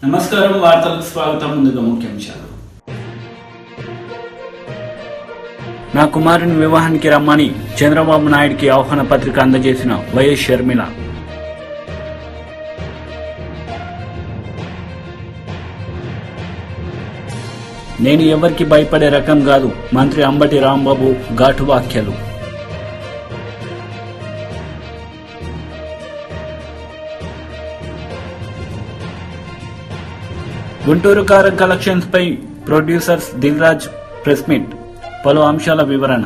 నమస్కారం, వార్తలకు స్వాగతం. ముందుగా ముఖ్యాంశాలు. నా కుమారుని వివాహానికి రమ్మని చంద్రబాబు నాయుడికి ఆహ్వాన పత్రిక అందజేసిన వైఎస్ షర్మిల. నేను ఎవరికి భయపడే రకం కాదు, మంత్రి అంబటి రాంబాబు ఘాటు వ్యాఖ్యలు. గుంటూరు కారం కలెక్షన్స్ పై producers Dil Raj press meet, పలు అంశాల వివరణ.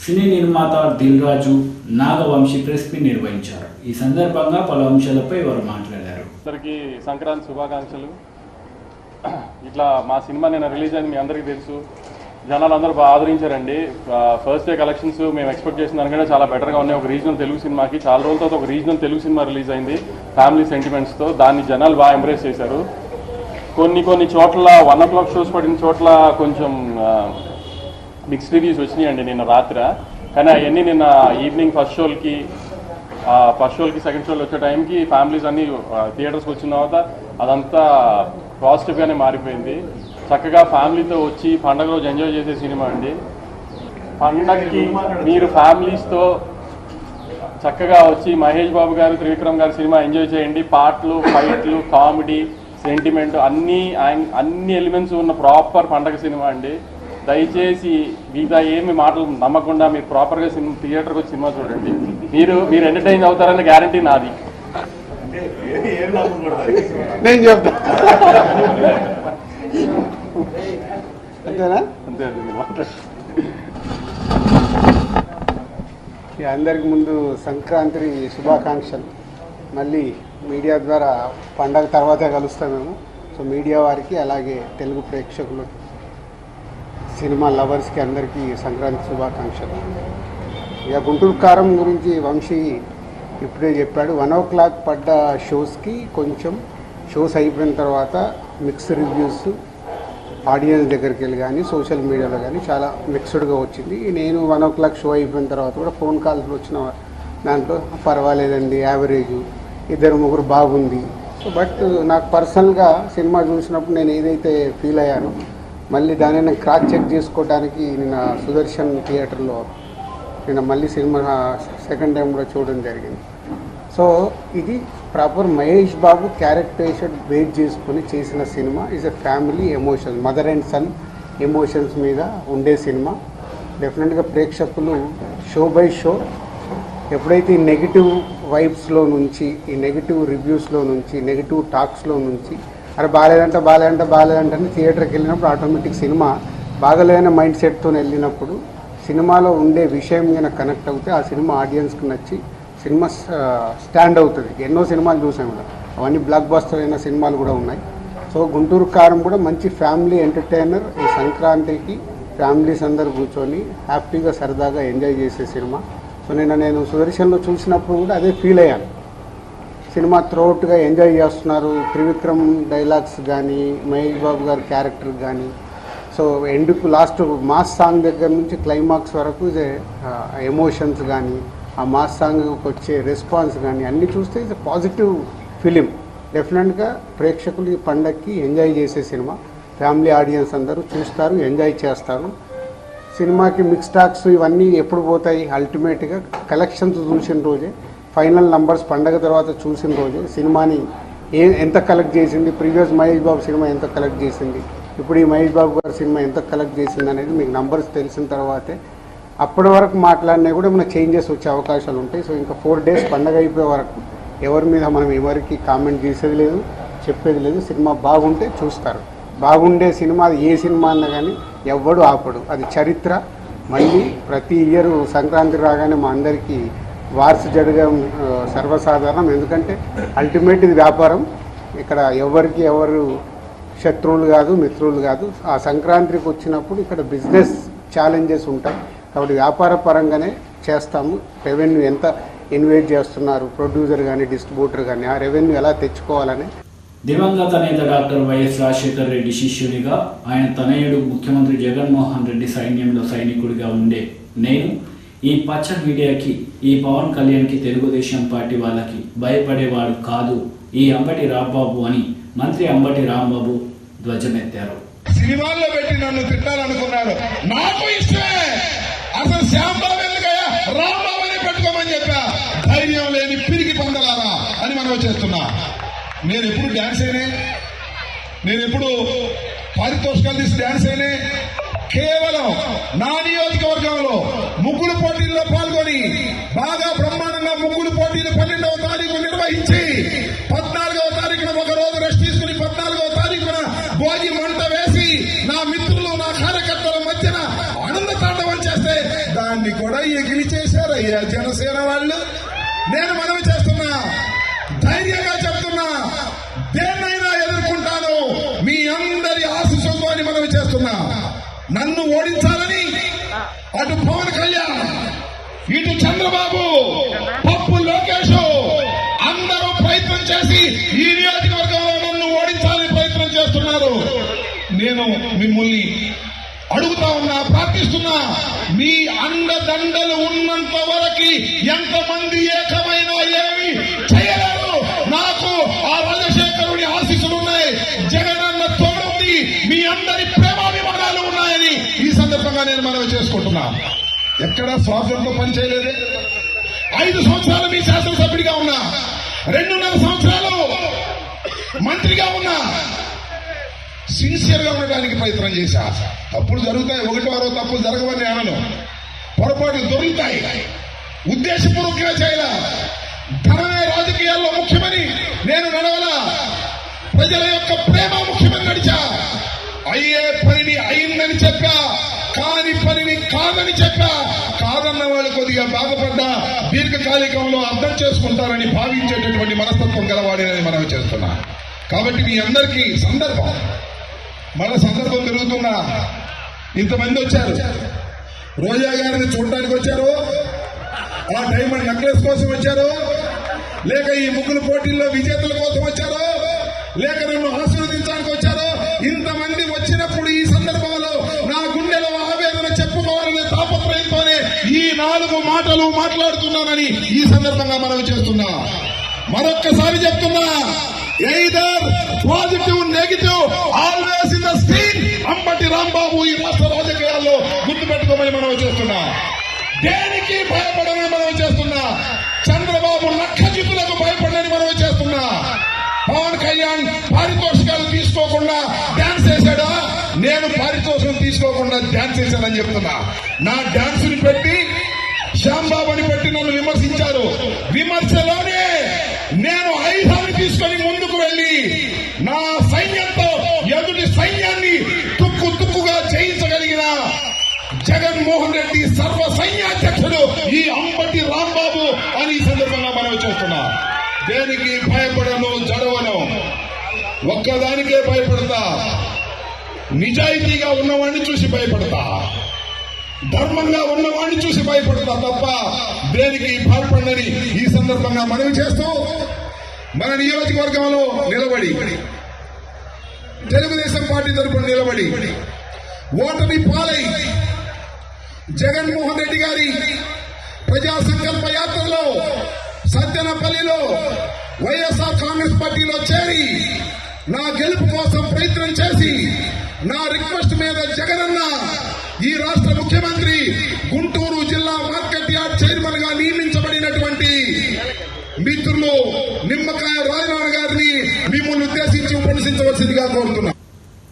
సినీ నిర్మాత దిల్ రాజు నాగవంశీ ప్రెస్ మీట్ నిర్వహించారు. ఈ సందర్భంగా పలు అంశాలపై వారు మాట్లాడారు. అందరికీ సంక్రాంతి శుభాకాంక్షలు. ఇట్లా మా సినిమా నిన్న రిలీజ్ అయింది, మీ అందరికీ తెలుసు. జనాలు అందరూ బాగా ఆదరించారండి. ఫస్ట్ డే కలెక్షన్స్ మేము ఎక్స్పెక్ట్ చేసిన దానికంటే చాలా బెటర్గా ఉన్నాయి. ఒక రీజనల్ తెలుగు సినిమాకి చాలా రోజుల తర్వాత ఒక రీజనల్ తెలుగు సినిమా రిలీజ్ అయింది ఫ్యామిలీ సెంటిమెంట్స్తో. దాన్ని జనాలు బాగా ఎంబ్రేస్ చేశారు. కొన్ని చోట్ల 1 o'clock షోస్ పడిన చోట్ల కొంచెం మిక్స్డ్ రివ్యూస్ వచ్చినాయండి నిన్న రాత్రి. కానీ అవన్నీ నిన్న ఈవినింగ్ ఫస్ట్ షోలకి సెకండ్ షోలు వచ్చే టైంకి ఫ్యామిలీస్ అన్నీ థియేటర్స్కి వచ్చిన తర్వాత అదంతా పాజిటివ్గానే మారిపోయింది. చక్కగా ఫ్యామిలీతో వచ్చి పండగ రోజు ఎంజాయ్ చేసే సినిమా అండి. పండగకి మీరు ఫ్యామిలీస్తో చక్కగా వచ్చి మహేష్ బాబు గారు, త్రివిక్రమ్ గారి సినిమా ఎంజాయ్ చేయండి. పాటలు, ఫైట్లు, కామెడీ, సెంటిమెంట్ అన్ని ఎలిమెంట్స్ ఉన్న ప్రాపర్ పండగ సినిమా అండి. దయచేసి మిగతా ఏమి మాటలు నమ్మకుండా మీరు ప్రాపర్గా థియేటర్కి వచ్చి సినిమా చూడండి. మీరు ఎంటర్టైన్ అవుతారన్న గ్యారంటీ నాది. నేను చెప్తా అంతేనా? అంతే అండి, మీరు మాట్లాడండి. అందరికి ముందు సంక్రాంతి శుభాకాంక్షలు. మళ్ళీ మీడియా ద్వారా పండగ తర్వాతే కలుస్తాం మేము. సో మీడియా వారికి, అలాగే తెలుగు ప్రేక్షకులు, సినిమా లవర్స్కి అందరికీ సంక్రాంతి శుభాకాంక్షలు. ఇక గుంటూరు కారం గురించి వంశీ ఇప్పుడే చెప్పాడు. 1 o'clock పడ్డ షోస్కి కొంచెం షోస్ అయిపోయిన తర్వాత మిక్స్డ్ రివ్యూస్ ఆడియన్స్ దగ్గరికి వెళ్ళి కానీ సోషల్ మీడియాలో కానీ చాలా మిక్స్డ్గా వచ్చింది. నేను 1 o'clock షో అయిపోయిన తర్వాత కూడా ఫోన్ కాల్స్ వచ్చిన దాంట్లో పర్వాలేదండి, యావరేజ్, 2-3 బాగుంది. సో బట్ నాకు పర్సనల్గా సినిమా చూసినప్పుడు నేను ఏదైతే ఫీల్ అయ్యానో మళ్ళీ దాన్ని నేను క్రాస్ చెక్ చేసుకోవడానికి నిన్న సుదర్శన్ థియేటర్లో నిన్న మళ్ళీ సినిమా సెకండ్ టైం కూడా చూడడం జరిగింది. సో ఇది proper Mahesh Babu characterization base చేసుకొని చేసిన సినిమా. Is a family emotion, mother and son emotions మీద ఉండే సినిమా. డెఫినెట్గా ప్రేక్షకులు షో బై షో ఎప్పుడైతే ఈ నెగిటివ్ వైబ్స్లో నుంచి, ఈ నెగిటివ్ రివ్యూస్లో నుంచి, నెగిటివ్ టాక్స్లో నుంచి అరే బాగాలేదంటే థియేటర్కి వెళ్ళినప్పుడు ఆటోమేటిక్ సినిమా బాగలేని మైండ్ సెట్తో వెళ్ళినప్పుడు సినిమాలో ఉండే విషయం మీద కనెక్ట్ అవుతే ఆ సినిమా ఆడియన్స్కి నచ్చి సినిమా స్టాండ్ అవుతుంది. ఎన్నో సినిమాలు చూసాము కూడా, అవన్నీ బ్లాక్ బస్టర్ అయిన సినిమాలు కూడా ఉన్నాయి. సో గుంటూరు కారం కూడా మంచి ఫ్యామిలీ ఎంటర్టైనర్. ఈ సంక్రాంతికి ఫ్యామిలీస్ అందరూ కూర్చొని హ్యాపీగా సరదాగా ఎంజాయ్ చేసే సినిమా. సో నేను సుదర్శన్లో చూసినప్పుడు కూడా అదే ఫీల్ అయ్యాను. సినిమా త్రోట్గా ఎంజాయ్ చేస్తున్నారు. త్రివిక్రమ్ డైలాగ్స్ కానీ, మహేష్ బాబు గారి క్యారెక్టర్ కానీ, సో ఎండ్కు లాస్ట్ మాస్ సాంగ్ దగ్గర నుంచి క్లైమాక్స్ వరకు ఎమోషన్స్ కానీ, ఆ మాస్ సాంగ్కి వచ్చే రెస్పాన్స్ కానీ అన్నీ చూస్తే ఇది పాజిటివ్ ఫిలిం. డెఫినెట్గా ప్రేక్షకులు ఈ పండగకి ఎంజాయ్ చేసే సినిమా. ఫ్యామిలీ ఆడియన్స్ అందరూ చూస్తారు, ఎంజాయ్ చేస్తారు. సినిమాకి మిక్స్ టాక్స్ ఇవన్నీ ఎప్పుడు పోతాయి? అల్టిమేట్గా కలెక్షన్స్ చూసిన రోజే, ఫైనల్ నంబర్స్ పండగ తర్వాత చూసిన రోజే సినిమాని ఎంత కలెక్ట్ చేసింది, ప్రీవియస్ మహేష్ బాబు సినిమా ఎంత కలెక్ట్ చేసింది, ఇప్పుడు ఈ మహేష్ బాబు గారి సినిమా ఎంత కలెక్ట్ చేసింది అనేది మీకు నంబర్స్ తెలిసిన తర్వాతే అప్పటి వరకు మాట్లాడినా కూడా మన చేంజెస్ వచ్చే అవకాశాలు ఉంటాయి. సో ఇంకా 4 days పండగ అయిపోయే వరకు ఎవరి మీద మనం ఎవరికి కామెంట్ చేసేది లేదు, చెప్పేది లేదు. సినిమా బాగుంటే చూస్తారు. బాగుండే సినిమా అది ఏ సినిమా అన్నా కానీ ఎవ్వడు ఆపడు, అది చరిత్ర. మళ్ళీ ప్రతి ఇయర్ సంక్రాంతి రాగానే మా అందరికీ వార్స్ జరగడం సర్వసాధారణం. ఎందుకంటే అల్టిమేట్ ఇది వ్యాపారం. ఇక్కడ ఎవరు శత్రువులు కాదు, మిత్రులు కాదు. ఆ సంక్రాంతికి వచ్చినప్పుడు ఇక్కడ బిజినెస్ ఛాలెంజెస్ ఉంటాయి కాబట్టి వ్యాపార పరంగానే చేస్తాము. రెవెన్యూ ఎంత ఇన్వెస్ట్ చేస్తున్నారు ప్రొడ్యూసర్ కానీ, డిస్ట్రిబ్యూటర్ కానీ, ఆ రెవెన్యూ ఎలా తెచ్చుకోవాలని. దివంగత నేత డాక్టర్ వైఎస్ రాజశేఖర్ రెడ్డి శిష్యునిగా, ఆయన తనయుడు ముఖ్యమంత్రి జగన్మోహన్ రెడ్డి సైన్యంలో సైనికుడిగా ఉండే నేను ఈ పచ్చ మీడియాకి, ఈ పవన్ కళ్యాణ్కి, తెలుగుదేశం పార్టీ వాళ్ళకి భయపడేవాడు కాదు ఈ అంబటి రాంబాబు అని మంత్రి అంబటి రాంబాబు ధ్వజమెత్తారు. సినిమాల్లో పెట్టి నన్ను తిట్టాలనుకున్నాడు. నాకు ఇష్టమే. అసలు శ్యాంబాబు ఎందుకయ్యా రాంబాబు అని పెట్టుకోమని చెప్పా. ధైర్యం లేని పిరికి పొందలారా అని మనం చేస్తున్నా. నేను ఎప్పుడు డాన్స్ అయినే, నేను ఎప్పుడు పారితోషికాలు తీసి డాన్స్ అయినే. కేవలం నా నియోజకవర్గంలో ముగ్గులు పోటీల్లో పాల్గొని బాగా బ్రహ్మాండంగా ముగ్గులు పోటీలు 12వ తారీఖు నిర్వహించి 14వ తారీఖున ఒక రోజు రెస్ట్ తీసుకుని 14వ తారీఖున భోగి మంట వేసి నా మిత్రులు, నా కార్యకర్తల మధ్యన ఆనంద తాండవం చేస్తే దాన్ని కూడా ఎగిరి చేశారయ్యా జనసేన వాళ్ళు. నేను మనవి చేస్తున్నా, ధైర్యంగా చెప్తున్నా, దేన్నైనా ఎదుర్కొంటాను మీ అందరి ఆశీస్సులతో అని మనవి చేస్తున్నా. నన్ను ఓడించాలని అటు పవన్ కళ్యాణ్, ఇటు చంద్రబాబు, పప్పు లోకేష్ అందరూ ప్రయత్నం చేసి ఈ నియోజకవర్గంలో నన్ను ఓడించాలని ప్రయత్నం చేస్తున్నారు. నేను మిమ్మల్ని అడుగుతా ఉన్నా, ప్రార్థిస్తున్నా, మీ అండదండలు ఉన్నంత వరకు ఎంతమంది ఏకమైనా ఏమి చేయలేరు. నాకు ఆ రాజశేఖరుడి ఆశీస్సులు ఉన్నాయి, జగనన్న తోడుంది, మీ అందరి ప్రేమాభిమానాలు ఉన్నాయని ఈ సందర్భంగా నేను మనవి చేసుకుంటున్నా. ఎక్కడా స్వార్థంతో పని చేయలేదే. 5 సంవత్సరాలు మీ శాసనసభ్యుడిగా ఉన్నా, 2.5 సంవత్సరాలు మంత్రిగా ఉన్నా. సిన్సియర్ గా ఉండడానికి ప్రయత్నం చేశా. తప్పులు జరుగుతాయి, 1 తప్పులు జరగవని అనను, పొరపాటు దొరుకుతాయి. ఉద్దేశపూర్వకంగా చేయాల. ధనమే రాజకీయాల్లో ముఖ్యమని నేను నడవలా. ప్రజల యొక్క ప్రేమ ముఖ్యమని నడిచా. అయ్యే పనిని అయిందని చెప్పా, కాని పనిని కాదని చెప్పా. కాదన్న వాళ్ళు కొద్దిగా బాధపడ్డా దీర్ఘకాలికంలో అర్థం చేసుకుంటారని భావించేటటువంటి మనస్తత్వం గలవాడేనని మనం చేస్తున్నా. కాబట్టి మీ అందరికీ సందర్భం, మన సందర్భం పెరుగుతున్నా. ఇంతమంది వచ్చారు, రోజా గారిని చూడటానికి వచ్చారు, ఆ డైమండ్ నెక్లెస్ కోసం వచ్చారు, లేక ఈ ముగ్గులు పోటీల్లో విజేతల కోసం వచ్చారు, లేక నన్ను ఆశీర్వదించడానికి వచ్చారు. ఇంతమంది వచ్చినప్పుడు ఈ సందర్భంలో నా గుండెలో ఆవేదన చెప్పుకోవాలనే తాపత్రయంతోనే ఈ 4 మాటలు మాట్లాడుతున్నానని ఈ సందర్భంగా మనం చేస్తున్నా. మరొక్కసారి చెప్తున్నా, either positive, negative, always in the screen. Ambati Rambabu ఈ రాష్ట్ర రాజకీయాల్లో గుర్తుపెట్టుకోమని మనం చేస్తున్నా. దేనికి భయపడమని మనం చేస్తున్నా. చంద్రబాబు లక్షజితులకు భయపడని మనం చేస్తున్నా. పవన్ కళ్యాణ్ పారితోషికాలు తీసుకోకుండా డాన్స్ చేశాడా? నేను పారితోషికం తీసుకోకుండా డాన్స్ చేశానని చెప్తున్నా. నా డాన్స్ ని పెట్టి శ్యాంబాబుని పెట్టి నన్ను విమర్శించారు. విమర్శలోనే నేను ఆయుధాన్ని తీసుకొని ముందుకు వెళ్లి నా సైన్యంతో ఎదుటి సైన్యాన్ని తుక్కుగా చేయించగలిగిన జగన్మోహన్ రెడ్డి సర్వ సైన్యాధ్యక్షుడు ఈ అంబటి రాంబాబు అని ఈ సందర్భంగా మనం చేస్తున్నా. దేనికి భయపడను, జడవను, ఒక్కదానికే భయపడతా. నిజాయితీగా ఉన్నవాడిని చూసి భయపడతా, ధర్మంగా ఉన్నవాడిని చూసి భయపడతా తప్ప దేనికి భయపడని ఈ సందర్భంగా మనవి చేస్తూ, మన నియోజకవర్గంలో నిలబడి తెలుగుదేశం పార్టీ తరఫున నిలబడి ఓటమి పాలై జగన్మోహన్ రెడ్డి గారి ప్రజా సంకల్ప యాత్రలో సజ్జనపల్లిలో వైఎస్ఆర్ కాంగ్రెస్ పార్టీలో చేరి నా గెలుపు కోసం ప్రయత్నం చేసి నా రిక్వెస్ట్ మీద జగనన్న ఈ రాష్ట్ర ముఖ్యమంత్రి గుంటూరు జిల్లా మార్కెట్ యార్డ్ చైర్మన్ గా నియమించబడినటువంటి మిత్రులు నిమ్మకాయ రాజనారాయణ గారిని మిమ్మల్ని ఉద్దేశించి ఉపన్యసించవలసిందిగా కోరుతున్నా.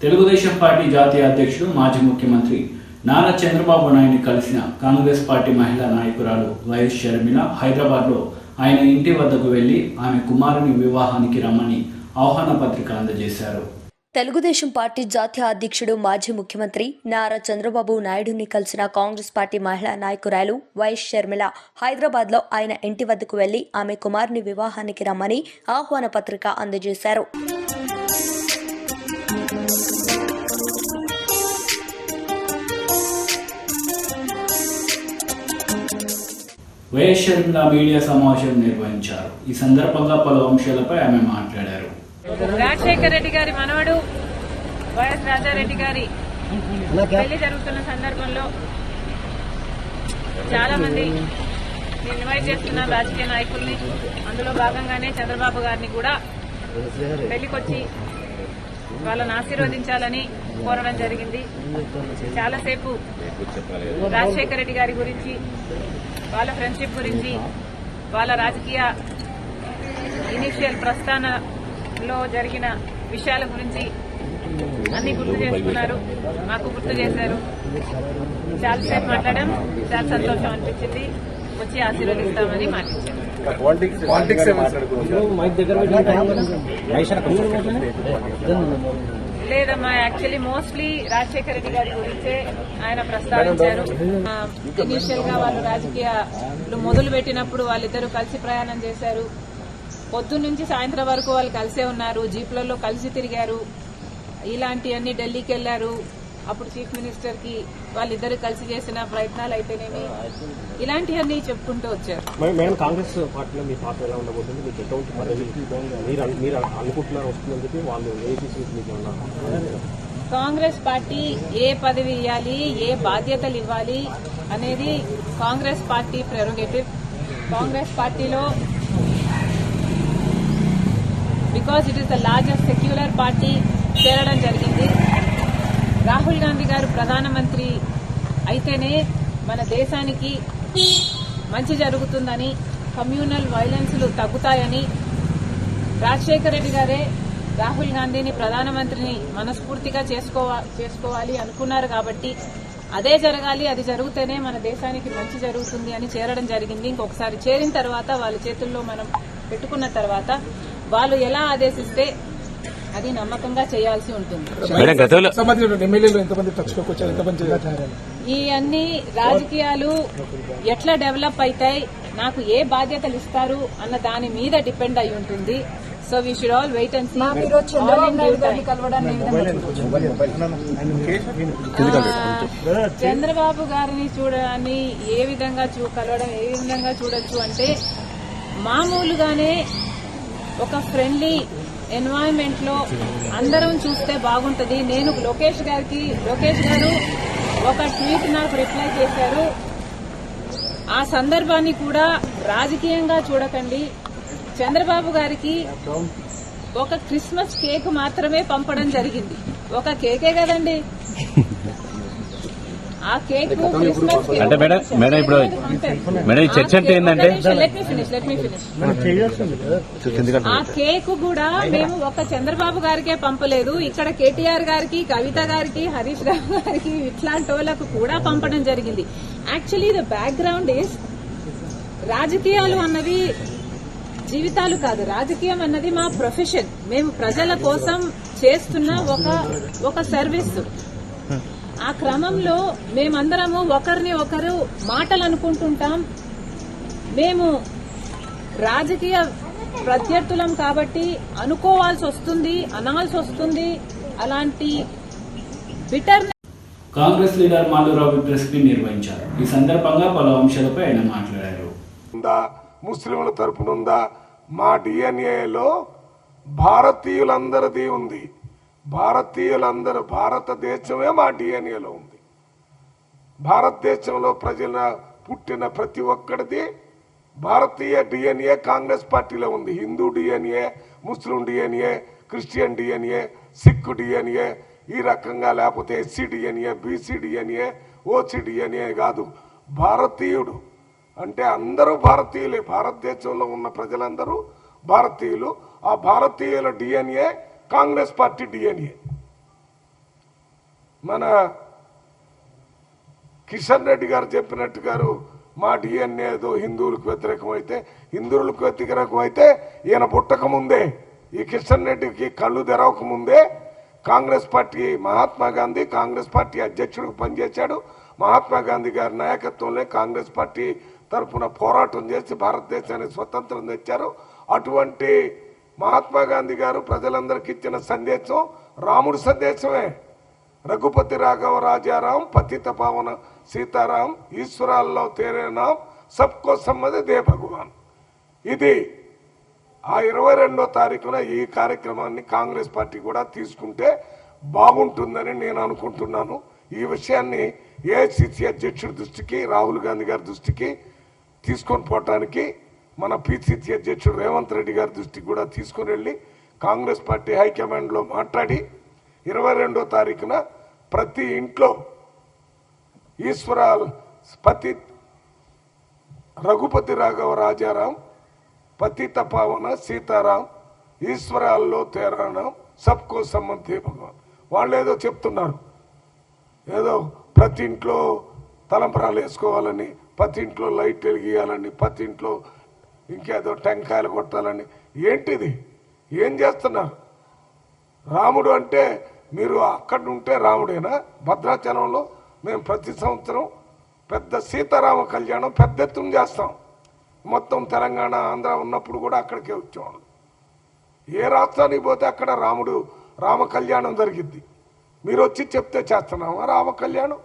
తెలుగుదేశం పార్టీ జాతీయ అధ్యక్షుడు, మాజీ ముఖ్యమంత్రి నారా చంద్రబాబు నాయుడిని కలిసిన కాంగ్రెస్ పార్టీ మహిళా నాయకురాలు వైఎస్ షర్మిల హైదరాబాద్లో ఆయన ఇంటి వద్దకు వెళ్లి ఆమె కుమారుని వివాహానికి రమ్మని ఆహ్వాన పత్రిక అందజేశారు. తెలుగుదేశం పార్టీ జాతీయ అధ్యక్షుడు, మాజీ ముఖ్యమంత్రి నారా చంద్రబాబు నాయుడుని కలిసిన కాంగ్రెస్ పార్టీ మహిళా నాయకురాలు వైఎస్ షర్మిల హైదరాబాద్లో ఆయన ఇంటి వద్దకు వెళ్లి ఆమె కుమారుని వివాహానికి రమ్మని ఆహ్వాన పత్రిక అందజేశారు. వైఎస్ షర్మిల మీడియా సమావేశం నిర్వహించారు. ఈ సందర్భంగా పలు అంశాలపై ఆమె మాట్లాడారు. రాజశేఖర రెడ్డి గారి మనవడు వైఎస్ రాజారెడ్డి గారి పెళ్లి జరుగుతున్న సందర్భంలో చాలా మంది నేను ఇన్వైట్ చేస్తున్న రాజకీయ నాయకుల్ని, అందులో భాగంగానే చంద్రబాబు గారిని కూడా పెళ్లికొచ్చి వాళ్ళని ఆశీర్వదించాలని కోరడం జరిగింది. చాలాసేపు రాజశేఖర రెడ్డి గారి గురించి, వాళ్ళ ఫ్రెండ్షిప్ గురించి, వాళ్ళ రాజకీయ ఇనిషియల్ ప్రస్థానంలో జరిగిన విషయాల గురించి అన్ని గుర్తు చేసుకున్నారు, మాకు గుర్తు చేశారు. చాలాసేపు మాట్లాడాం, చాలా సంతోషం అనిపించింది. వచ్చి ఆశీర్వదిస్తామని మాట్లాడారు. లేదమ్మా, యాక్చువల్లీ మోస్ట్లీ రాజశేఖర రెడ్డి గారి గురించే ఆయన ప్రస్తావించారు. ఇనీషియల్ గా వాళ్ళు రాజకీయాలు మొదలు పెట్టినప్పుడు వాళ్ళిద్దరూ కలిసి ప్రయాణం చేశారు. పొద్దున్న నుంచి సాయంత్రం వరకు వాళ్ళు కలిసే ఉన్నారు, జీప్లలో కలిసి తిరిగారు. ఇలాంటివన్నీ ఢిల్లీకి వెళ్లారు. అప్పుడు చీఫ్ మినిస్టర్ కి వాళ్ళిద్దరు కలిసి చేసిన ప్రయత్నాలు అయితేనేమి, ఇలాంటివన్నీ చెప్పుకుంటూ వచ్చారు. మేడం, కాంగ్రెస్ పార్టీలో మీ పాత్ర ఎలా ఉండబోతుంది? మీకు ఎటువంటి పదవి మీరు అనుకుంటున్నారు వస్తుందని చెప్పి వాళ్ళు కాంగ్రెస్ పార్టీ ఏ పదవి ఇవ్వాలి, ఏ బాధ్యతలు ఇవ్వాలి అనేది కాంగ్రెస్ పార్టీ ప్రెరోగేటివ్. కాంగ్రెస్ పార్టీలో because it is the largest secular party చేరడం జరిగింది. రాహుల్ గాంధీ గారు ప్రధానమంత్రి అయితేనే మన దేశానికి మంచి జరుగుతుందని, కమ్యూనల్ వైలెన్స్లు తగ్గుతాయని రాజశేఖర రెడ్డి గారే రాహుల్ గాంధీని ప్రధానమంత్రిని మనస్ఫూర్తిగా చేసుకోవాలి అనుకున్నారు. కాబట్టి అదే జరగాలి, అది జరిగితేనే మన దేశానికి మంచి జరుగుతుంది అని చేరడం జరిగింది. ఇంకొకసారి చేరిన తర్వాత వాళ్ళ చేతుల్లో మనం పెట్టుకున్న తర్వాత వాళ్ళు ఎలా ఆదేశిస్తే అది నమ్మకంగా చేయాల్సి ఉంటుంది. ఈ అన్ని రాజకీయాలు ఎట్లా డెవలప్ అవుతాయి, నాకు ఏ బాధ్యతలు ఇస్తారు అన్న దాని మీద డిపెండ్ అయి ఉంటుంది. So we should all wait and see. Chandrababu గారిని చూడడాన్ని ఏ విధంగా కలవడం ఏ విధంగా చూడొచ్చు అంటే, మామూలుగానే ఒక ఫ్రెండ్లీ ఎన్వైరన్మెంట్ లో అందరం చూస్తే బాగుంటది. నేను లోకేష్ గారు ఒక ట్వీట్ నాకు రిప్లై చేశారు. ఆ సందర్భాన్ని కూడా రాజకీయంగా చూడకండి. చంద్రబాబు గారికి ఒక క్రిస్మస్ కేక్ మాత్రమే పంపడం జరిగింది. ఒక కేకే కదండి, ఆ కేక్ క్రిస్మస్ కేక్. అంటే మేడం ఇప్పుడు మేడం ఈ చర్చ అంటే ఏంటంటే, లెట్ మీ ఫినిష్. ఆ కేక్ కూడా మేము ఒక చంద్రబాబు గారికే పంపలేదు, ఇక్కడ కేటీఆర్ గారికి, కవిత గారికి, హరీష్ రావు గారికి, ఇట్లాంటి వాళ్ళకు కూడా పంపడం జరిగింది. యాక్చువల్లీ ద బ్యాక్గ్రౌండ్ ఈస్, రాజకీయాలు అన్నవి జీవితాలు కాదు, రాజకీయం అన్నది మా ప్రొఫెషన్. మేము ప్రజల కోసం చేస్తున్న ఒక సర్వీస్. ఆ క్రమంలో మేమందరము ఒకరిని ఒకరు మాటలు అనుకుంటుంటాం. మేము రాజకీయ ప్రత్యర్థులం కాబట్టి అనుకోవాల్సి వస్తుంది, అనాల్సి వస్తుంది. అలాంటి bitter Congress leader Madhavarao press meet నిర్వహించారు. ఈ సందర్భంగా పలు అంశాలపై ఆయన మాట్లాడారు. ముస్లింల తరపునుందా? మా డిఎన్ఏలో భారతీయులందరిది ఉంది. భారతీయులందరూ, భారతదేశమే మా డిఎన్ఏలో ఉంది. భారతదేశంలో ప్రజల పుట్టిన ప్రతి ఒక్కడిది భారతీయ డిఎన్ఏ కాంగ్రెస్ పార్టీలో ఉంది. Hindu DNA, Muslim DNA, Christian DNA, Sikh DNA, ఈ రకంగా, లేకపోతే SC DNA, BC DNA, OC DNA కాదు. భారతీయుడు అంటే అందరూ భారతీయులే. భారతదేశంలో ఉన్న ప్రజలందరూ భారతీయులు. ఆ భారతీయుల డిఎన్ఏ కాంగ్రెస్ పార్టీ డిఎన్ఏ. మన కిషన్ రెడ్డి గారు చెప్పినట్టు మా డిఎన్ఏ ఏదో హిందువులకు వ్యతిరేకం అయితే, హిందువులకు వ్యతిరేకం అయితే ఈయన పుట్టకముందే, ఈ కిషన్ రెడ్డికి కళ్ళు తెరవక ముందే కాంగ్రెస్ పార్టీ, మహాత్మా గాంధీ కాంగ్రెస్ పార్టీ అధ్యక్షుడికి పనిచేశాడు. మహాత్మా గాంధీ గారి నాయకత్వంలో కాంగ్రెస్ పార్టీ తరఫున పోరాటం చేసి భారతదేశానికి స్వతంత్రం తెచ్చారు. అటువంటి మహాత్మా గాంధీ గారు ప్రజలందరికీ ఇచ్చిన సందేశం రాముడి సందేశమే. రఘుపతి రాఘవ రాజారాం, పతిత పావన సీతారాం, ఈశ్వరాల్లో తేరేనాం, సబ్కో సమ్మతి దే భగవాన్. ఇది ఆ 22వ తారీఖున ఈ కార్యక్రమాన్ని కాంగ్రెస్ పార్టీ కూడా తీసుకుంటే బాగుంటుందని నేను అనుకుంటున్నాను. ఈ విషయాన్ని ఏఐసిసి అధ్యక్షుడి దృష్టికి, రాహుల్ గాంధీ గారి దృష్టికి తీసుకొని పోవటానికి మన పిసిసి అధ్యక్షుడు రేవంత్ రెడ్డి గారి దృష్టికి కూడా తీసుకుని వెళ్ళి కాంగ్రెస్ పార్టీ హైకమాండ్లో మాట్లాడి 22వ తారీఖున ప్రతి ఇంట్లో పతి రఘుపతి రాఘవ రాజారాం, పతిత పావన సీతారాం, ఈశ్వరాల్లో తేరాణం, సబ్కో సమ్మతి భగవాన్. వాళ్ళు ఏదో చెప్తున్నారు, ఏదో ప్రతి ఇంట్లో తలంపరాలు వేసుకోవాలని, ప్రతి ఇంట్లో లైట్ వెలిగియాలని, ప్రతి ఇంట్లో ఇంకేదో టెంకాయలు కొట్టాలని. ఏంటిది? ఏం చేస్తున్నారు? రాముడు అంటే మీరు అక్కడ ఉంటే రాముడేనా? భద్రాచలంలో మేము ప్రతి సంవత్సరం పెద్ద సీతారామ కళ్యాణం పెద్ద ఎత్తున చేస్తాం. మొత్తం తెలంగాణ, ఆంధ్ర ఉన్నప్పుడు కూడా అక్కడికే వచ్చేవాళ్ళు. ఏ రాష్ట్రానికి పోతే అక్కడ రామ కళ్యాణం జరిగిద్ది. మీరు వచ్చి చెప్తే చేస్తున్నామా రామ కళ్యాణం?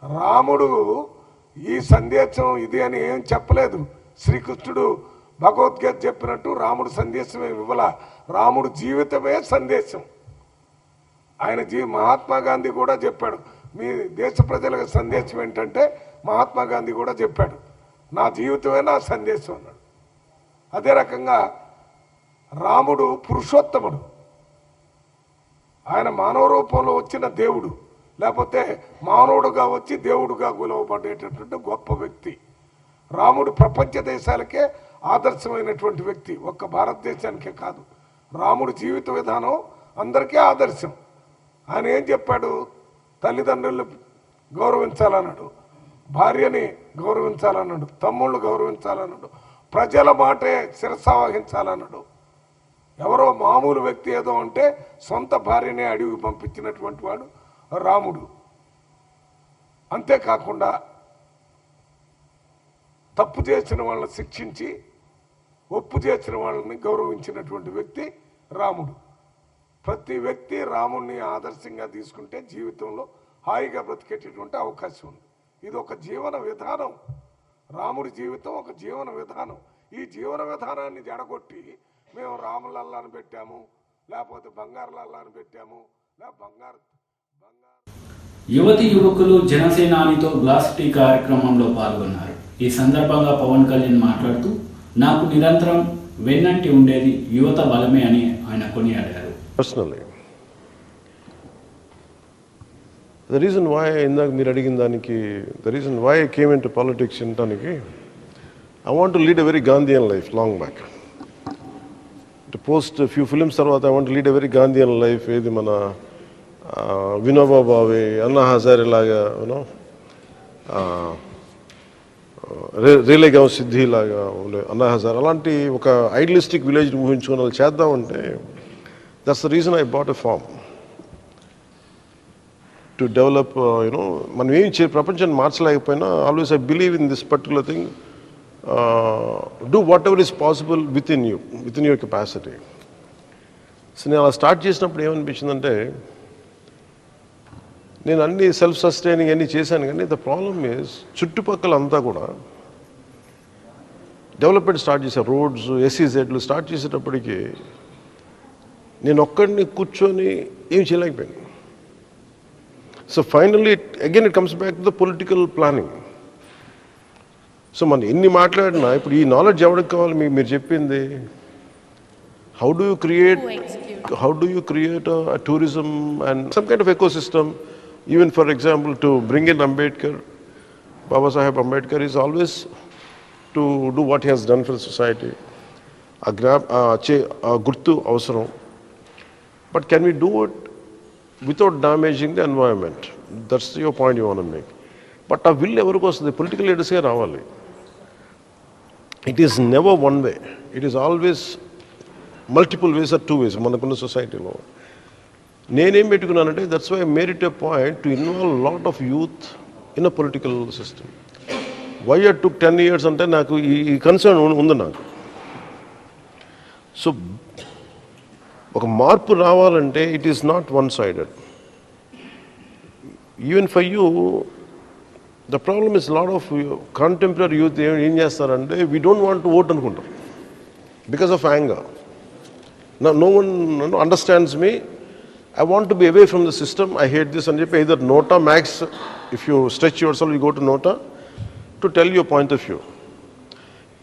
రాముడు ఈ సందేశం ఇది అని ఏం చెప్పలేదు. శ్రీకృష్ణుడు భగవద్గీత చెప్పినట్టు రాముడు సందేశమే ఇవ్వాల. రాముడు జీవితమే సందేశం. ఆయన మహాత్మా గాంధీ కూడా చెప్పాడు, మీ దేశ ప్రజలకు సందేశం ఏంటంటే మహాత్మా గాంధీ కూడా చెప్పాడు, నా జీవితమే నా సందేశం అన్నాడు. అదే రకంగా రాముడు పురుషోత్తముడు. ఆయన మానవ రూపంలో వచ్చిన దేవుడు, లేకపోతే మానవుడుగా వచ్చి దేవుడుగా కొలవబడేటటువంటి గొప్ప వ్యక్తి రాముడు. ప్రపంచ దేశాలకే ఆదర్శమైనటువంటి వ్యక్తి, ఒక్క భారతదేశానికే కాదు. రాముడు జీవిత విధానం అందరికీ ఆదర్శం. ఆయన ఏం చెప్పాడు? తల్లిదండ్రులు గౌరవించాలన్నాడు, భార్యని గౌరవించాలన్నాడు, తమ్ముళ్ళు గౌరవించాలన్నాడు, ప్రజల మాటే శిరసావహించాలన్నాడు. ఎవరో మామూలు వ్యక్తి ఏదో అంటే సొంత భార్యనే అడవికి పంపించినటువంటి వాడు రాముడు. అంతేకాకుండా తప్పు చేసిన వాళ్ళని శిక్షించి ఒప్పు చేసిన వాళ్ళని గౌరవించినటువంటి వ్యక్తి రాముడు. ప్రతి వ్యక్తి రాముడిని ఆదర్శంగా తీసుకుంటే జీవితంలో హాయిగా బ్రతికేటటువంటి అవకాశం ఉంది. ఇది ఒక జీవన విధానం. రాముడి జీవితం ఒక జీవన విధానం. ఈ జీవన విధానాన్ని జడగొట్టి మేము రాములల్లాని పెట్టాము, లేకపోతే బంగారులల్లాని పెట్టాము, బంగారు యువతి యువకులు జనసేనానితో గ్లాస్ టీ కార్యక్రమంలో పాల్గొన్నారు. ఈ సందర్భంగా పవన్ కళ్యాణ్ మాట్లాడుతూ, నాకు నిరంతరం వెన్నంటి ఉండేది యువత బలమే అని ఆయన కొనియాడారు. Personally, the reason why ఇందాక మీరు అడిగిన దానికి, the reason why I came into politics ఇంటానికి, I want to lead a very Gandhian life long back. To post a few films తర్వాత I want to lead a very Gandhian life. ఏది మన వినోబా భావే, అన్నా హజారే లాగా, you know రేలేగావ్ సిద్ధి లాగా అన్నా హజార్, అలాంటి ఒక idealistic village ఊహించుకుని వాళ్ళు చేద్దామంటే, that's the reason I bought a farm. To develop, మనం ఏం ప్రపంచాన్ని మార్చలేకపోయినా, always I believe in this particular thing, do whatever is possible within your capacity. So నేను అలా స్టార్ట్ చేసినప్పుడు ఏమనిపించిందంటే, నేను అన్ని సెల్ఫ్ సస్టైనింగ్ అన్నీ చేశాను, కానీ ద ప్రాబ్లమ్ ఈజ్ చుట్టుపక్కల అంతా కూడా డెవలప్మెంట్ స్టార్ట్ చేశారు. రోడ్స్, ఎస్సీజెడ్లు స్టార్ట్ చేసేటప్పటికి నేను ఒక్కడిని కూర్చొని ఏం చేయలేకపోయాను. So finally again it comes back to the political planning. So మనం ఎన్ని మాట్లాడినా ఇప్పుడు ఈ నాలెడ్జ్ ఎవరికి కావాలి? మీరు చెప్పింది, how do you create a tourism and some kind of ecosystem. Even for example, to bring in Ambedkar, Baba Saheb Ambedkar is always to do what he has done for the society. Gurtu avasaram. But can we do it without damaging the environment? That's your point you want to make. But a will ever goes, the political leaders here ravali. It is never one way. It is always multiple ways or two ways. Manakuna society lo. నేనేం పెట్టుకున్నానంటే, that's why I made it a point to involve lot of youth in a political system. Why I took 10 years అంటే నాకు ఈ concern ఉంది నాకు. So ఒక మార్పు రావాలంటే it is not one sided. Even for you the problem is lot of contemporary youth ఏం చేస్తారంటే, we don't want to vote అనుకుంటారు because of anger. No one understands me. I want to be away from the system. I hate this. And either Nota, Max, if you stretch yourself, you go to Nota to tell your point of view.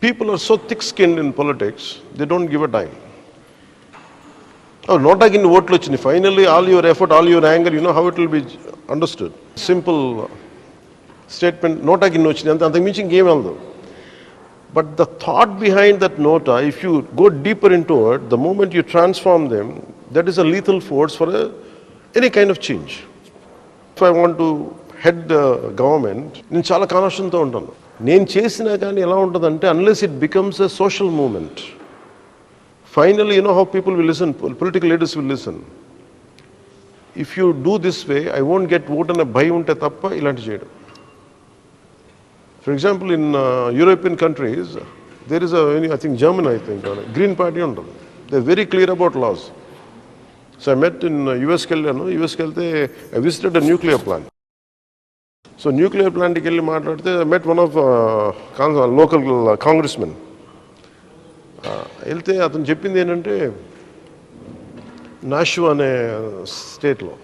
People are so thick-skinned in politics, they don't give a dime. Oh, Nota kin vote lochini. Finally, all your effort, all your anger, you know how it will be understood. Simple statement, Nota kin ochini. Antaku minchi game aldo. But the thought behind that Nota, if you go deeper into it, the moment you transform them, that is a lethal force for any kind of change. If I want to head the government, నేను చాలా కాన్షియస్తో ఉంటాను. నేను చేసినా కానీ ఎలా ఉంటుందంటే, unless it becomes a social movement, finally, you know how people will listen, political leaders will listen. If you do this way, I won't get vote అనే భయం ఉంటే తప్ప ఇలాంటి చేయడం. For example, in European countries, there is I think German, Green Party ఉంటుంది. They're very clear about laws. So I met in US కెళ్ళాను. US కెళ్తే I visited a nuclear plant. So nuclear plant కి వెళ్ళి మాట్లాడితే I met one of local congressmen. వెళ్తే అతను చెప్పింది ఏంటంటే, నాషు అనే స్టేట్లో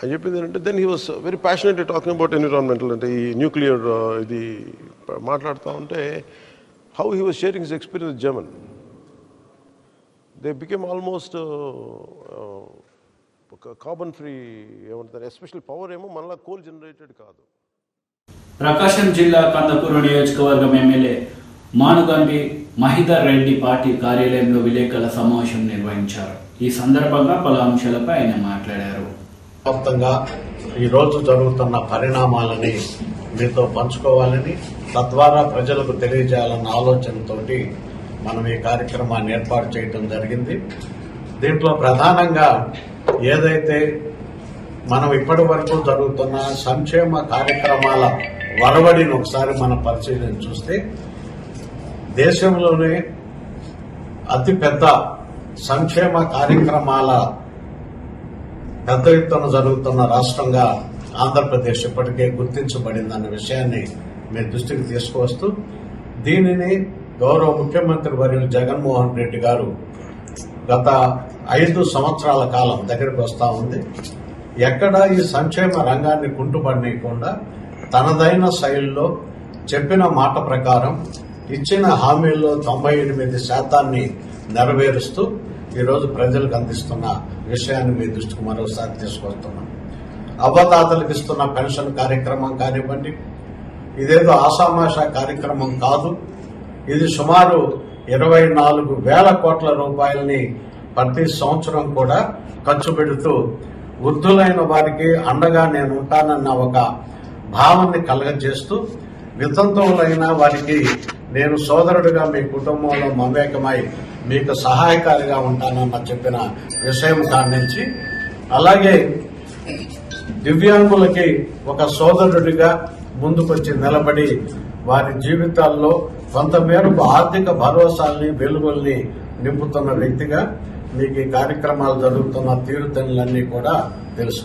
అని చెప్పింది ఏంటంటే, then he was very passionately talking about environmental, అంటే ఈ న్యూక్లియర్ ఇది మాట్లాడుతూ ఉంటే, how he was sharing his experience with German. They became almost ఒక కార్బన్ ఫ్రీ ఏమంటారు, ఎస్పెషల్ పవర్ ఏమో మనలా కోల్ జనరేటెడ్ కాదు. ప్రకాశం జిల్లా కందకూరు నియోజకవర్గం ఎమ్మెల్యే మానుగంటి మహిదర్ రెడ్డి పార్టీ కార్యాలయంలో విలేకరుల సమావేశం నిర్వహించారు. ఈ సందర్భంగా పలు అంశాలపై ఆయన మాట్లాడారు. వ్యాప్తంగా ఈరోజు జరుగుతున్న పరిణామాలని మీతో పంచుకోవాలని, తద్వారా ప్రజలకు తెలియజేయాలన్న ఆలోచనతోటి మనం ఈ కార్యక్రమాన్ని ఏర్పాటు చేయడం జరిగింది. దీంట్లో ప్రధానంగా ఏదైతే మనం ఇప్పటి వరకు జరుగుతున్న సంక్షేమ కార్యక్రమాల వరవడిని ఒకసారి మనం పరిశీలన చూస్తే, దేశంలోనే అతిపెద్ద సంక్షేమ కార్యక్రమాల పెద్ద ఎత్తున జరుగుతున్న రాష్ట్రంగా ఆంధ్రప్రదేశ్ ఇప్పటికే గుర్తించబడిందన్న విషయాన్ని మీ దృష్టికి తీసుకువస్తూ, దీనిని గౌరవ ముఖ్యమంత్రి వర్యులు జగన్మోహన్ రెడ్డి గారు గత 5 సంవత్సరాల కాలం దగ్గరికి వస్తా ఉంది. ఎక్కడా ఈ సంక్షేమ రంగాన్ని కుంటుపడనీయకుండా తనదైన శైలిలో చెప్పిన మాట ప్రకారం ఇచ్చిన హామీల్లో 98% నెరవేరుస్తూ ఈరోజు ప్రజలకు అందిస్తున్న విషయాన్ని మీ దృష్టికి మరోసారి తీసుకొస్తున్నాం. అవ్వదాతలకు ఇస్తున్న పెన్షన్ కార్యక్రమం కానివ్వండి, ఇదేదో ఆషామాషా కార్యక్రమం కాదు. ఇది సుమారు 24,000 కోట్ల రూపాయలని ప్రతి సంవత్సరం కూడా ఖర్చు పెడుతూ వృద్ధులైన వారికి అండగా నేను ఉంటానన్న ఒక భావాన్ని కలగజేస్తూ, వితంతువులైన వారికి నేను సోదరుడిగా మీ కుటుంబంలో మమేకమై మీకు సహాయకారిగా ఉంటానన్న చెప్పిన విషయం కానించి, అలాగే దివ్యాంగులకి ఒక సోదరుడిగా ముందుకొచ్చి నిలబడి వారి జీవితాల్లో కొంతమేరకు ఆర్థిక భరోసాల్ని వెలుగుల్ని నింపుతున్న వ్యక్తిగా మీకు ఈ కార్యక్రమాలు జరుగుతున్న తీరుతెన్నులన్నీ కూడా తెలుసు.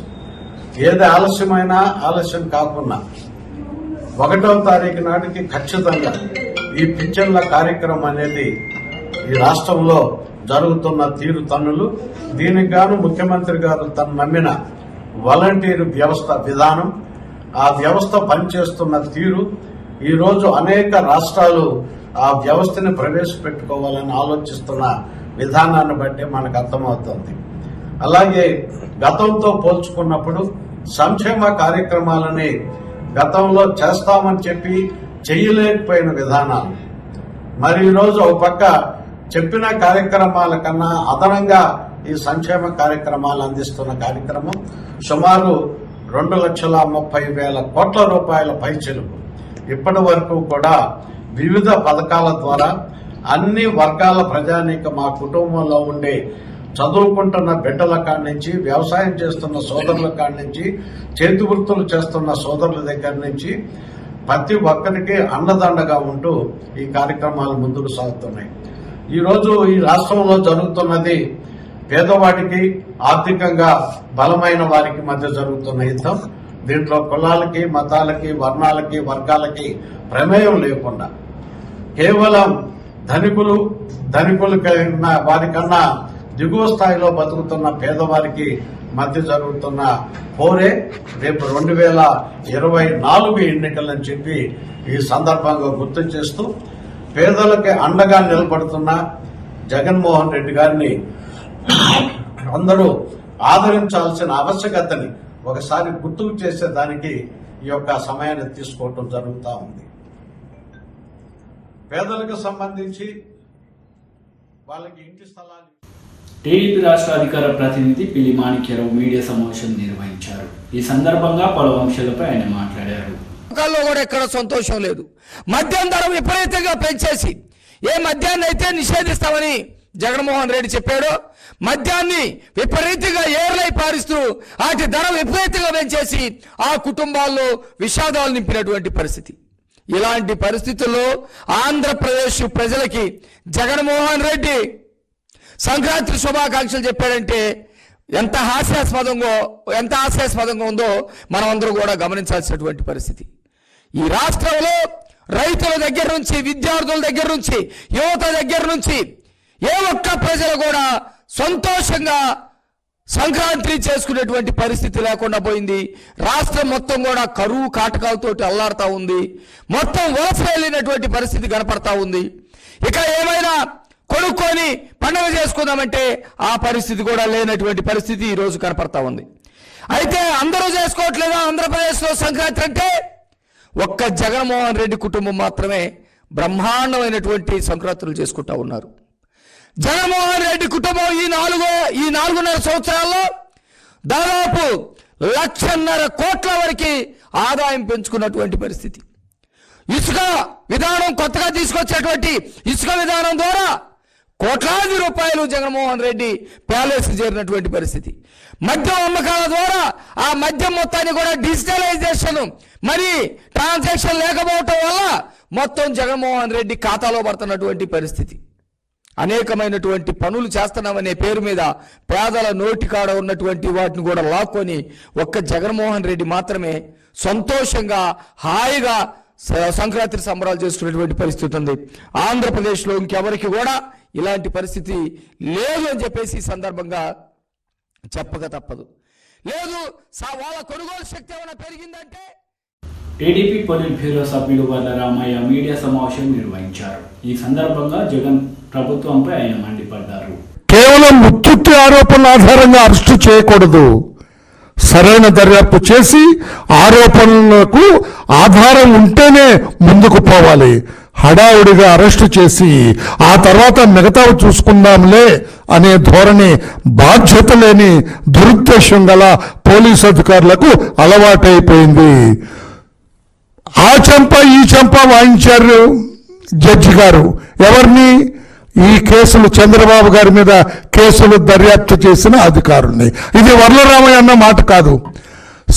ఏది ఆలస్యమైనా ఆలస్యం కాకుండా 1వ తారీఖు నాటికి ఖచ్చితంగా ఈ పింఛన్ల కార్యక్రమం అనేది ఈ రాష్ట్రంలో జరుగుతున్న తీరుతన్నులు. దీనికి గాను ముఖ్యమంత్రి గారు తను నమ్మిన వాలంటీర్ వ్యవస్థ విధానం, ఆ వ్యవస్థ పనిచేస్తున్న తీరు, ఈరోజు అనేక రాష్ట్రాలు ఆ వ్యవస్థని ప్రవేశపెట్టుకోవాలని ఆలోచిస్తున్న విధానాన్ని బట్టి మనకు అర్థమవుతుంది. అలాగే గతంతో పోల్చుకున్నప్పుడు సంక్షేమ కార్యక్రమాలని గతంలో చేస్తామని చెప్పి చేయలేకపోయిన విధానాలు, మరి ఈరోజు ఒక పక్క చెప్పిన కార్యక్రమాల కన్నా అదనంగా ఈ సంక్షేమ కార్యక్రమాలు అందిస్తున్న కార్యక్రమం సుమారు 2,30,000 కోట్ల రూపాయల పైచిలుకు ఇప్పటి వరకు కూడా వివిధ పథకాల ద్వారా అన్ని వర్గాల ప్రజానీక మా కుటుంబంలో ఉండే చదువుకుంటున్న బిడ్డల కాడి నుంచి, వ్యవసాయం చేస్తున్న సోదరుల కాడి నుంచి, చేతి వృత్తులు చేస్తున్న సోదరుల దగ్గర నుంచి ప్రతి ఒక్కరికి అండదండగా ఉంటూ ఈ కార్యక్రమాలు ముందుకు సాగుతున్నాయి. ఈరోజు ఈ రాష్ట్రంలో జరుగుతున్నది పేదవాడికి, ఆర్థికంగా బలమైన వారికి మధ్య జరుగుతున్న యుద్ధం. దీంట్లో కులాలకి, మతాలకి, వర్ణాలకి, వర్గాలకి ప్రమేయం లేకుండా కేవలం ధనికులు వారికన్నా దిగువ స్థాయిలో బతుకుతున్న పేదవారికి మధ్య జరుగుతున్న పోరే రేపు 2024 ఎన్నికలని చెప్పి ఈ సందర్భంగా గుర్తు చేస్తూ పేదలకి అండగా నిలబడుతున్న జగన్మోహన్ రెడ్డి గారిని అందరూ ఆదరించాల్సిన ఆవశ్యకతని ఒకసారి గుర్తుకు చేసేదానికి ఈ యొక్క సమయాన్ని తీసుకోవటం జరుగుతూ ఉంది. పేదలకు సంబంధించి వాళ్ళకి ఇంటి స్థలాలు టీడీపీ రాష్ట్ర అధికార ప్రతినిధి పిల్లి మాణిక్యరావు మీడియా సమావేశం నిర్వహించారు. ఈ సందర్భంగా పలు అంశాలపై ఆయన మాట్లాడారు. కూడా ఎక్కడ సంతోషం లేదు. మద్యం ధర విపరీతంగా పెంచేసి ఏ మద్యాన్ని అయితే నిషేధిస్తామని జగన్మోహన్ రెడ్డి చెప్పాడో మద్యాన్ని విపరీతంగా ఏర్లై పారిస్తూ వాటి ధర విపరీతంగా పెంచేసి ఆ కుటుంబాల్లో విషాదాలు నింపినటువంటి పరిస్థితి. ఇలాంటి పరిస్థితుల్లో ఆంధ్రప్రదేశ్ ప్రజలకి జగన్మోహన్ రెడ్డి సంక్రాంతి శుభాకాంక్షలు చెప్పాడంటే ఎంత హాస్యాస్పదంగా ఉందో మనం అందరూ కూడా గమనించాల్సినటువంటి పరిస్థితి. ఈ రాష్ట్రంలో రైతుల దగ్గర నుంచి, విద్యార్థుల దగ్గర నుంచి, యువత దగ్గర నుంచి ఏ ఒక్క ప్రజలు కూడా సంతోషంగా సంక్రాంతి చేసుకునేటువంటి పరిస్థితి లేకుండా పోయింది. రాష్ట్రం మొత్తం కూడా కరువు కాటకాలతోటి అల్లాడుతూ ఉంది. మొత్తం వలస వెళ్ళినటువంటి పరిస్థితి కనపడతా ఉంది. ఇక ఏమైనా కొనుక్కొని పండుగ చేసుకుందామంటే ఆ పరిస్థితి కూడా లేనటువంటి పరిస్థితి ఈ రోజు కనపడతా ఉంది. అయితే అందరూ చేసుకోవట్లేదా ఆంధ్రప్రదేశ్లో సంక్రాంతి అంటే? ఒక్క జగన్మోహన్ రెడ్డి కుటుంబం మాత్రమే బ్రహ్మాండమైనటువంటి సంక్రాంతులు చేసుకుంటా ఉన్నారు. జగన్మోహన్ రెడ్డి కుటుంబం ఈ 4.5 సంవత్సరాల్లో దాదాపు 1.5 కోట్ల వరకు ఆదాయం పెంచుకున్నటువంటి పరిస్థితి. ఇసుక విధానం కొత్తగా తీసుకొచ్చేటువంటి ఇసుక విధానం ద్వారా కోట్లాది రూపాయలు జగన్మోహన్ రెడ్డి ప్యాలెస్ చేరినటువంటి పరిస్థితి. మద్యం అమ్మకాల ద్వారా ఆ మద్యం మొత్తాన్ని కూడా డిజిటలైజేషన్ మరి ట్రాన్సాక్షన్ లేకపోవటం వల్ల మొత్తం జగన్మోహన్ రెడ్డి ఖాతాలో పడుతున్నటువంటి పరిస్థితి. అనేకమైనటువంటి పనులు చేస్తున్నామనే పేరు మీద పేదల నోటికాడ ఉన్నటువంటి వాటిని కూడా లాక్కొని ఒక్క జగన్మోహన్ రెడ్డి మాత్రమే సంతోషంగా హాయిగా సంక్రాంతి సంబరాలు చేసుకునేటువంటి పరిస్థితి ఉంది. ఆంధ్రప్రదేశ్లో ఇంకెవరికి కూడా ఇలాంటి పరిస్థితి లేదు అని చెప్పేసి ఈ సందర్భంగా చెప్పక తప్పదు. లేదు వాళ్ళ కొనుగోలు శక్తి ఏమైనా పెరిగిందంటే. టీడీపీ పొలిట్ బ్యూరో సభ్యులు వల్ల రామయ్య మీడియా సమావేశం నిర్వహించారు. ఈ సందర్భంగా జగన్ ప్రభుత్వంపై ఆయన మండిపడ్డారు. కేవలం ఉత్తుత్తి ఆరోపణల ఆధారంగా అరెస్టు చేయకూడదు. సరైన దర్యాప్తు చేసి ఆరోపణలకు ఆధారం ఉంటేనే ముందుకు పోవాలి. హడావుడిగా అరెస్టు చేసి ఆ తర్వాత మిగతావి చూసుకుందాంలే అనే ధోరణి బాధ్యత లేని దురుద్దేశం గల పోలీసు అధికారులకు అలవాటైపోయింది. ఆ చెంప ఈ చెంప వాయించారు జడ్జి గారు. ఎవరిని? ఈ కేసులు చంద్రబాబు గారి మీద కేసులు దర్యాప్తు చేసిన అధికారుల్ని. ఇది వర్లరామయ్య అన్న మాట కాదు,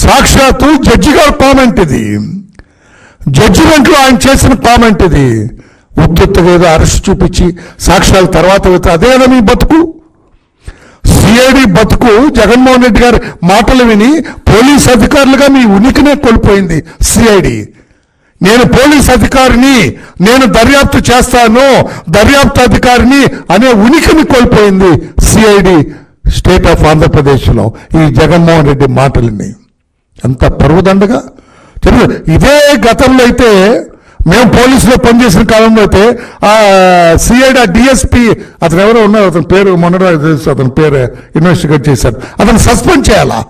సాక్షాత్తు జడ్జి గారు కామెంట్. ఇది జడ్జిమెంట్లో ఆయన చేసిన కామెంట్. ఇది ఉత్తుగా ఏదో అరెస్ట్ చూపించి సాక్ష్యాల తర్వాత అదేనా మీ బతుకు? సిఐడి బతుకు జగన్మోహన్ రెడ్డి గారి మాటలు విని పోలీస్ అధికారులుగా మీ ఉనికినే కోల్పోయింది సిఐడి. నేను పోలీస్ అధికారిని, నేను దర్యాప్తు చేస్తాను, దర్యాప్తు అధికారిని అనే ఉనికిని కోల్పోయింది సిఐడి స్టేట్ ఆఫ్ ఆంధ్రప్రదేశ్లో ఈ జగన్మోహన్ రెడ్డి మాటలని. అంత పరువుదండగా చెప్పు. ఇదే గతంలో అయితే మేము పోలీసులో పనిచేసిన కాలంలో అయితే ఆ సిఐడి డిఎస్పీ అతను ఎవరో ఉన్నారు, అతని పేరు మొన్నటి తెలుసు, అతని పేరు ఇన్వెస్టిగేట్ చేశారు. అతను సస్పెండ్ చేయాలా?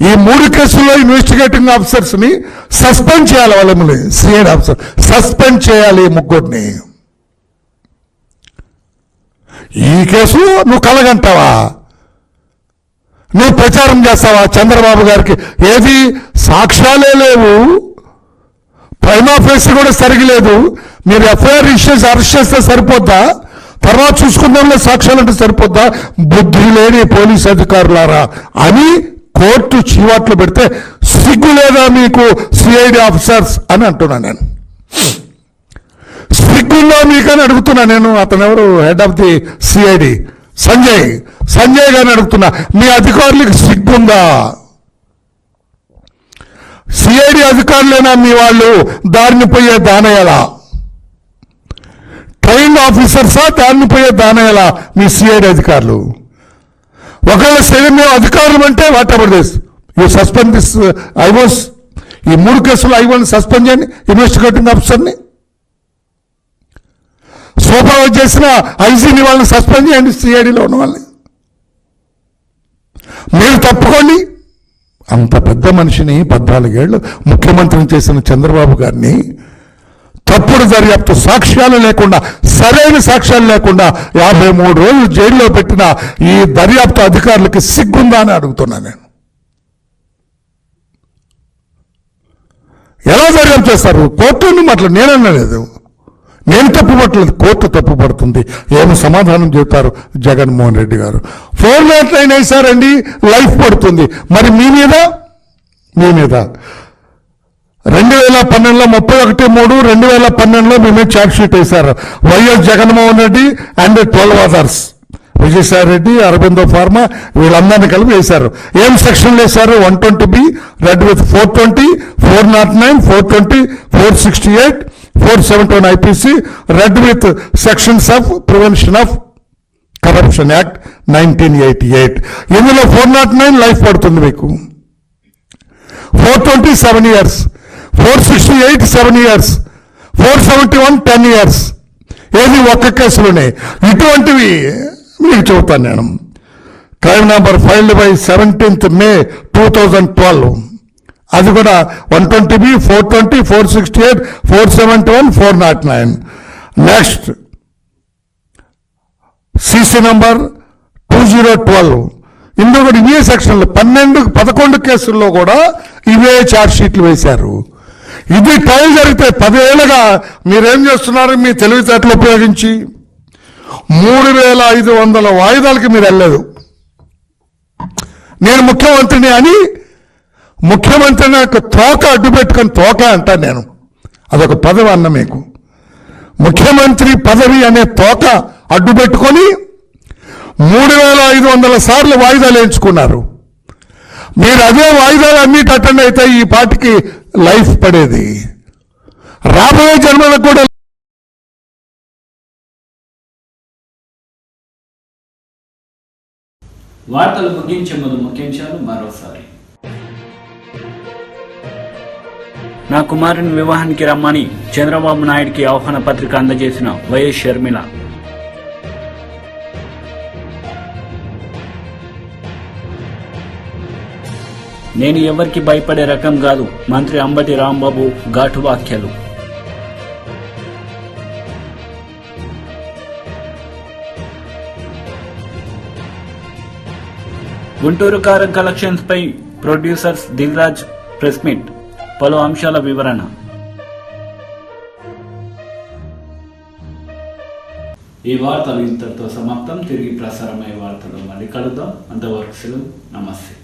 ఈ 3 కేసుల్లో ఇన్వెస్టిగేటింగ్ ఆఫీసర్స్ ని సస్పెండ్ చేయాలి. వాళ్ళని సిఐడి ఆఫీసర్ సస్పెండ్ చేయాలి, 3 ఈ కేసు నువ్వు కలగంటావా? నువ్వు ప్రచారం చేస్తావా చంద్రబాబు గారికి? ఏది సాక్ష్యాలే లేవు, ప్రైమా ఫేసి కూడా సరిగలేదు. మీరు ఎఫ్ఐఆర్ ఇష్యూస్ అరెస్ట్ చేస్తే సరిపోద్దా? తర్వాత చూసుకుందాంలే సాక్ష్యాలు అంటే సరిపోద్దా? బుద్ధి లేని పోలీసు అధికారులారా అని కోర్టు చీవాట్లు పెడితే సిగ్గు లేదా మీకు సిఐడి ఆఫీసర్స్ అని అంటున్నా. నేను సిగ్గుల్లో మీకని అడుగుతున్నా. నేను అతను ఎవరు head of the CID Sanjay గారిని అడుగుతున్నా, మీ అధికారులకు సిగ్గుందా? సిఐడి అధికారులేనా మీ వాళ్ళు దారిని పోయే దానయ్యలా? ట్రైన్డ్ ఆఫీసర్సా దాన్ని పోయే దానేలా మీ సిఐడి అధికారులు? ఒకవేళ సైన్యం అధికారులు అంటే what ever this you suspend this IVUS. ఈ 3 కేసులు ఐవాన్ సస్పెండ్ చేయండి ఇన్వెస్టిగేటింగ్ ఆఫీసర్ని. సూపర్వైజ్ చేసిన ఐజీని వాళ్ళని సస్పెండ్ చేయండి, సిఐడిలో ఉన్న వాళ్ళని. మీరు తప్పుకోండి. అంత పెద్ద మనిషిని 14 ఏళ్ళు ముఖ్యమంత్రిని చేసిన చంద్రబాబు గారిని తప్పుడు దర్యాప్తు సాక్ష్యాలు లేకుండా, సరైన సాక్ష్యాలు లేకుండా 53 రోజులు జైల్లో పెట్టిన ఈ దర్యాప్తు అధికారులకి సిగ్గుందా అని అడుగుతున్నాను నేను. ఎలా దర్యాప్తు చేస్తారు? కోర్టుని మాట్లాడు, నేననలేదు, నేను తప్పు పట్టలేదు, కోర్టు తప్పు పడుతుంది. ఏమి సమాధానం చెబుతారు జగన్మోహన్ రెడ్డి గారు? 409 వేశారండి, లైఫ్ పడుతుంది. మరి మీ మీద 2012లో 31/3 2012లో మీ మీద ఛార్జ్ షీట్ వేశారు. YS Jaganmohan Reddy and 12 others, Vijayasai Reddy, Aurobindo pharma, వీళ్ళందరినీ కలిపి వేశారు. ఏం సెక్షన్లు వేశారు? 120B red with 420, 409, 420, 468, 471 IPC red with sections of prevention of corruption act 1988. ఇందులో 409 లైఫ్ పడుతుంది మీకు, 420 7 years, 468 7 years, 471 10 years. ఏది ఒక్క కేసులోనే. ఇటువంటివి మీకు చెబుతాను నేను. Crime number filed by 17th May 2012, అది కూడా 120B, 420, 468, 471, 409. నెక్స్ట్ CC నంబర్ 2012, ఇందులో కూడా ఇవే సెక్షన్లు 11 కేసుల్లో కూడా ఇవే ఛార్జ్ షీట్లు వేశారు. ఇది టైం జరిగితే 10 ఏళ్ళుగా మీరేం చేస్తున్నారు? మీ తెలివితేటలు ఉపయోగించి 3500 వాయిదాలకి మీరు వెళ్ళలేదు. నేను ముఖ్యమంత్రిని అని ముఖ్యమంత్రిని యొక్క తోక అడ్డు పెట్టుకొని, తోక అంటాను నేను, అదొక పదవి అన్న మీకు. ముఖ్యమంత్రి పదవి అనే తోక అడ్డు పెట్టుకొని 3500 సార్లు వాయిదాలు వేయించుకున్నారు. మీరు అదే వాయిదాలు అన్నిటి అటెండ్ అయితే ఈ పార్టీకి లైఫ్ పడేది. రాబోయే జన్మలకు కూడా. వార్తలు ముగించే ముందు ముఖ్యాంశాలు మరోసారి. నా కుమారుని వివాహానికి రమ్మని చంద్రబాబు నాయుడికి ఆహ్వాన పత్రిక అందజేసిన వైఎస్ షర్మిల. నేను ఎవరికి భయపడే రకం కాదు, మంత్రి అంబటి రాంబాబు ఘాటు వ్యాఖ్యలు. గుంటూరు కారం కలెక్షన్స్ పై producers Dil Raj press meet, పలు అంశాల వివరణ. ఈ వార్తలు ఇంతటితో సమాప్తం. తిరిగి ప్రసారమయ్యే వార్తలు మళ్ళీ కలుద్దాం. అంతవరకు సెలవు, నమస్తే.